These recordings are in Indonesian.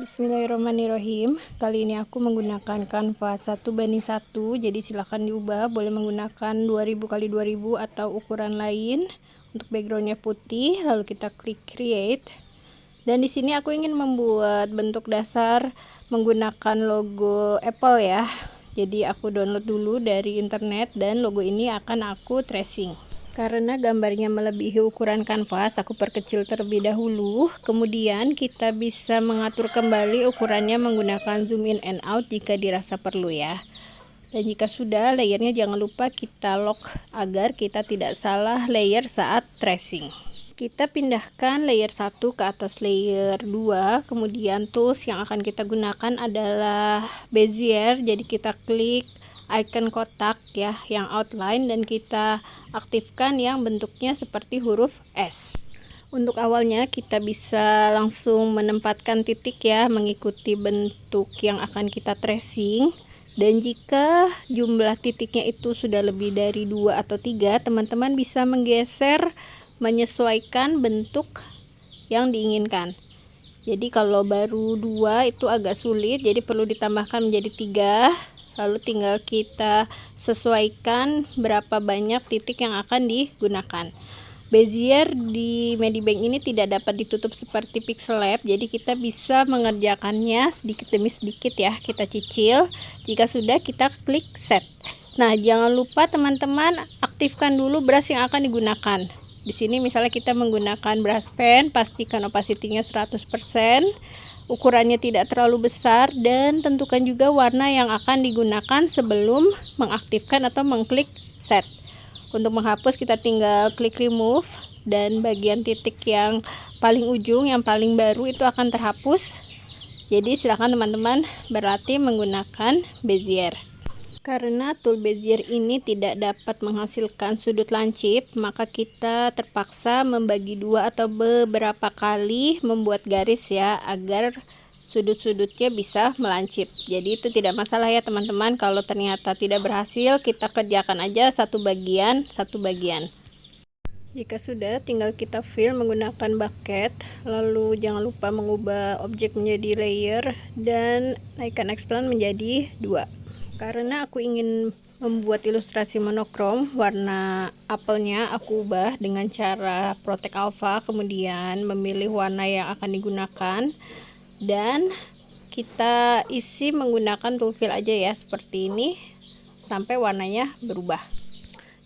Bismillahirrahmanirrahim. Kali ini aku menggunakan kanvas 1:1, jadi silahkan diubah, boleh menggunakan 2000 x 2000 atau ukuran lain. Untuk backgroundnya putih, lalu kita klik create. Dan di sini aku ingin membuat bentuk dasar menggunakan logo Apple ya. Jadi aku download dulu dari internet dan logo ini akan aku tracing. Karena gambarnya melebihi ukuran kanvas, aku perkecil terlebih dahulu. Kemudian kita bisa mengatur kembali ukurannya menggunakan zoom in and out jika dirasa perlu ya. Dan jika sudah, layernya jangan lupa kita lock agar kita tidak salah layer saat tracing. Kita pindahkan layer 1 ke atas layer 2. Kemudian tools yang akan kita gunakan adalah Bezier. Jadi kita klik icon kotak ya yang outline dan kita aktifkan yang bentuknya seperti huruf S. Untuk awalnya kita bisa langsung menempatkan titik ya, mengikuti bentuk yang akan kita tracing. Dan jika jumlah titiknya itu sudah lebih dari 2 atau 3, teman-teman bisa menggeser menyesuaikan bentuk yang diinginkan. Jadi kalau baru 2 itu agak sulit, jadi perlu ditambahkan menjadi 3. Lalu tinggal kita sesuaikan berapa banyak titik yang akan digunakan. Bezier di Medibank ini tidak dapat ditutup seperti Pixel Lab, jadi kita bisa mengerjakannya sedikit demi sedikit ya. Kita cicil, jika sudah kita klik set. Nah, jangan lupa teman-teman aktifkan dulu brush yang akan digunakan. Di sini misalnya kita menggunakan brush pen, pastikan opacity-nya 100%. Ukurannya tidak terlalu besar dan tentukan juga warna yang akan digunakan sebelum mengaktifkan atau mengklik set. Untuk menghapus kita tinggal klik remove dan bagian titik yang paling ujung yang paling baru itu akan terhapus. Jadi silakan teman-teman berlatih menggunakan Bezier. Karena tool Bezier ini tidak dapat menghasilkan sudut lancip, maka kita terpaksa membagi dua atau beberapa kali membuat garis ya, agar sudut-sudutnya bisa melancip. Jadi itu tidak masalah ya teman-teman. Kalau ternyata tidak berhasil, kita kerjakan aja satu bagian. Jika sudah, tinggal kita fill menggunakan bucket. Lalu jangan lupa mengubah objek menjadi layer dan naikkan expand menjadi 2. Karena aku ingin membuat ilustrasi monokrom, warna apelnya aku ubah dengan cara Protect Alpha, kemudian memilih warna yang akan digunakan dan kita isi menggunakan tool fill aja ya, seperti ini sampai warnanya berubah.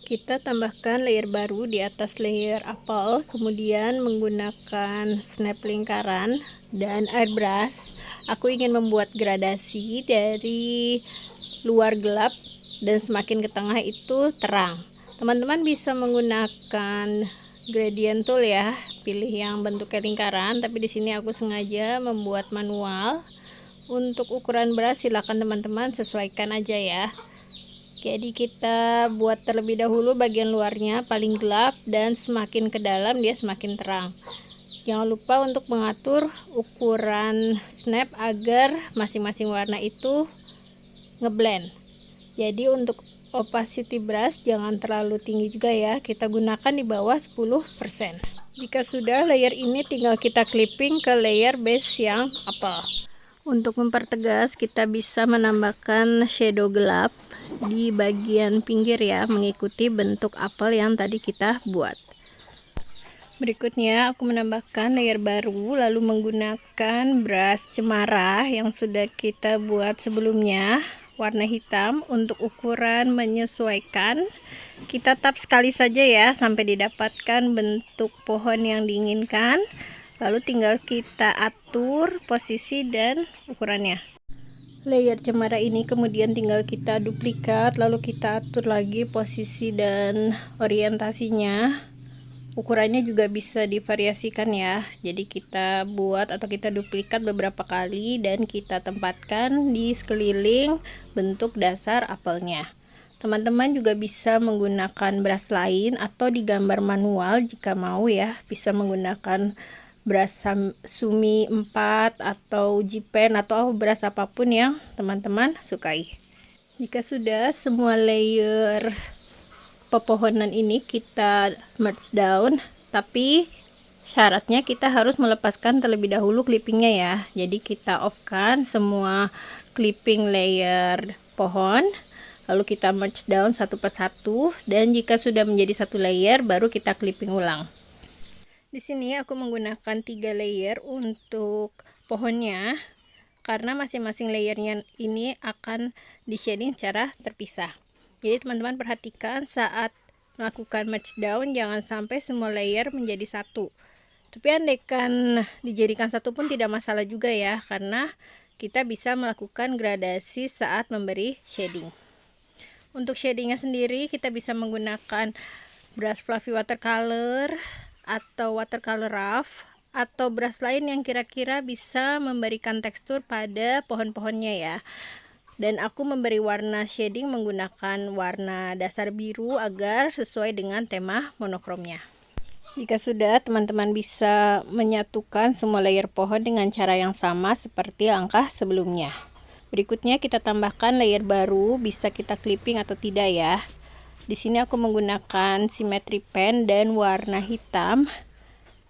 Kita tambahkan layer baru di atas layer apel, kemudian menggunakan snap lingkaran dan airbrush. Aku ingin membuat gradasi dari luar gelap dan semakin ke tengah itu terang. Teman-teman bisa menggunakan gradient tool ya, pilih yang bentuknya lingkaran, tapi di sini aku sengaja membuat manual. Untuk ukuran brush silakan teman-teman sesuaikan aja ya. Jadi kita buat terlebih dahulu bagian luarnya paling gelap dan semakin ke dalam dia semakin terang. Jangan lupa untuk mengatur ukuran snap agar masing-masing warna itu ngeblend. Jadi untuk opacity brush jangan terlalu tinggi juga ya, kita gunakan di bawah 10%. Jika sudah, layer ini tinggal kita clipping ke layer base yang apel. Untuk mempertegas kita bisa menambahkan shadow gelap di bagian pinggir ya, mengikuti bentuk apel yang tadi kita buat. Berikutnya aku menambahkan layer baru, lalu menggunakan brush cemara yang sudah kita buat sebelumnya, warna hitam. Untuk ukuran menyesuaikan, kita tap sekali saja ya sampai didapatkan bentuk pohon yang diinginkan, lalu tinggal kita atur posisi dan ukurannya. Layer cemara ini kemudian tinggal kita duplikat, lalu kita atur lagi posisi dan orientasinya. Ukurannya juga bisa divariasikan ya, jadi kita buat atau kita duplikat beberapa kali dan kita tempatkan di sekeliling bentuk dasar apelnya. Teman-teman juga bisa menggunakan brush lain atau digambar manual jika mau ya, bisa menggunakan brush Sumi 4 atau G-Pen atau brush apapun yang teman-teman sukai. Jika sudah semua layer pepohonan ini kita merge down, tapi Syaratnya kita harus melepaskan terlebih dahulu clippingnya ya. Jadi kita off kan semua clipping layer pohon, lalu kita merge down satu persatu, dan jika sudah menjadi satu layer baru kita clipping ulang. Di sini aku menggunakan 3 layer untuk pohonnya karena masing-masing layernya ini akan di shading secara terpisah. Jadi teman-teman perhatikan saat melakukan merge down jangan sampai semua layer menjadi satu. Tapi andaikan dijadikan satu pun tidak masalah juga ya, karena kita bisa melakukan gradasi saat memberi shading. Untuk shadingnya sendiri kita bisa menggunakan brush fluffy watercolor atau watercolor rough atau brush lain yang kira-kira bisa memberikan tekstur pada pohon-pohonnya ya. Dan aku memberi warna shading menggunakan warna dasar biru agar sesuai dengan tema monokromnya. Jika sudah, teman-teman bisa menyatukan semua layer pohon dengan cara yang sama seperti langkah sebelumnya. Berikutnya kita tambahkan layer baru, bisa kita clipping atau tidak ya. Di sini aku menggunakan symmetry pen dan warna hitam.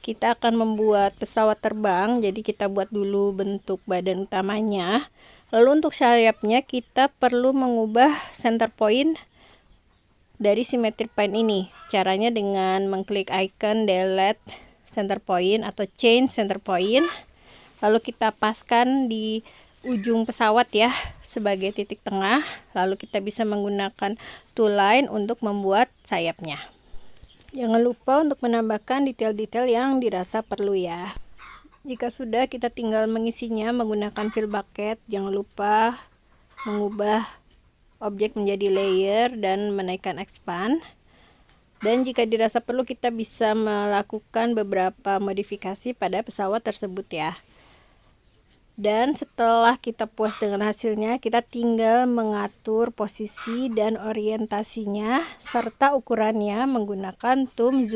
Kita akan membuat pesawat terbang, jadi kita buat dulu bentuk badan utamanya. Lalu untuk sayapnya kita perlu mengubah center point dari symmetry pen ini. Caranya dengan mengklik icon delete center point atau change center point, lalu kita paskan di ujung pesawat ya sebagai titik tengah, lalu kita bisa menggunakan tool line untuk membuat sayapnya. Jangan lupa untuk menambahkan detail-detail yang dirasa perlu ya. Jika sudah, kita tinggal mengisinya menggunakan fill bucket. Jangan lupa mengubah objek menjadi layer dan menaikkan expand. Dan jika dirasa perlu kita bisa melakukan beberapa modifikasi pada pesawat tersebut ya. Dan setelah kita puas dengan hasilnya, kita tinggal mengatur posisi dan orientasinya serta ukurannya menggunakan tool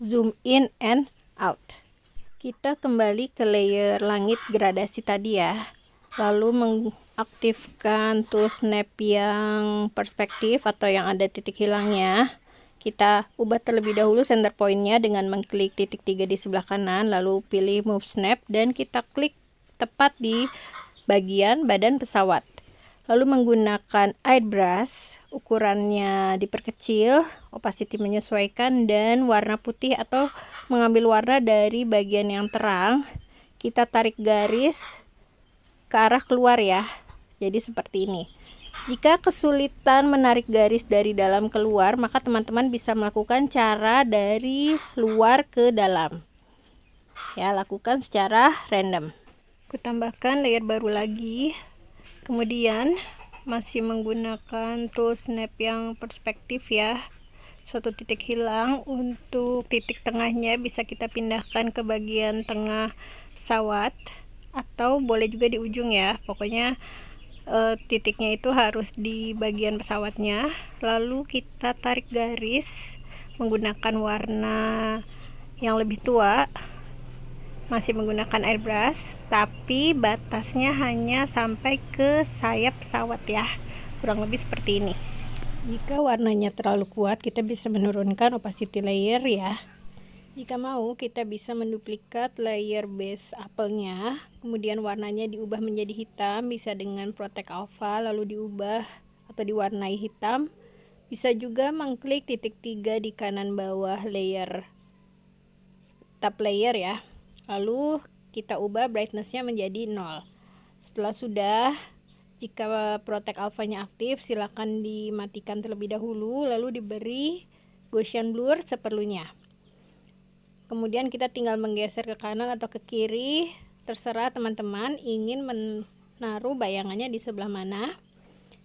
zoom in and out. Kita kembali ke layer langit gradasi tadi ya. Lalu mengaktifkan tool snap yang perspektif atau yang ada titik hilangnya. Kita ubah terlebih dahulu center pointnya dengan mengklik titik 3 di sebelah kanan, lalu pilih move snap dan kita klik tepat di bagian badan pesawat. Lalu menggunakan airbrush, ukurannya diperkecil, opacity menyesuaikan, dan warna putih atau mengambil warna dari bagian yang terang. Kita tarik garis ke arah keluar ya, jadi seperti ini. Jika kesulitan menarik garis dari dalam keluar, maka teman-teman bisa melakukan cara dari luar ke dalam ya, lakukan secara random. Aku tambahkan layer baru lagi, kemudian masih menggunakan tool snap yang perspektif ya, satu titik hilang. Untuk titik tengahnya bisa kita pindahkan ke bagian tengah pesawat atau boleh juga di ujung ya, pokoknya titiknya itu harus di bagian pesawatnya. Lalu kita tarik garis menggunakan warna yang lebih tua, masih menggunakan airbrush, tapi batasnya hanya sampai ke sayap pesawat ya, kurang lebih seperti ini. Jika warnanya terlalu kuat, kita bisa menurunkan opacity layer ya. Jika mau, kita bisa menduplikat layer base apelnya, kemudian warnanya diubah menjadi hitam, bisa dengan Protect Alpha lalu diubah atau diwarnai hitam. Bisa juga mengklik titik 3 di kanan bawah layer tab layer ya, lalu kita ubah brightnessnya menjadi 0. Setelah sudah, jika Protect Alpha-nya aktif, silakan dimatikan terlebih dahulu, lalu diberi Gaussian blur seperlunya. Kemudian kita tinggal menggeser ke kanan atau ke kiri, terserah teman-teman ingin menaruh bayangannya di sebelah mana.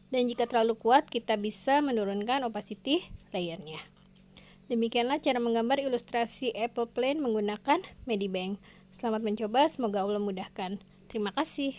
Dan jika terlalu kuat, kita bisa menurunkan opacity layernya. Demikianlah cara menggambar ilustrasi apple plane menggunakan Medibank. Selamat mencoba, semoga Allah mudahkan. Terima kasih.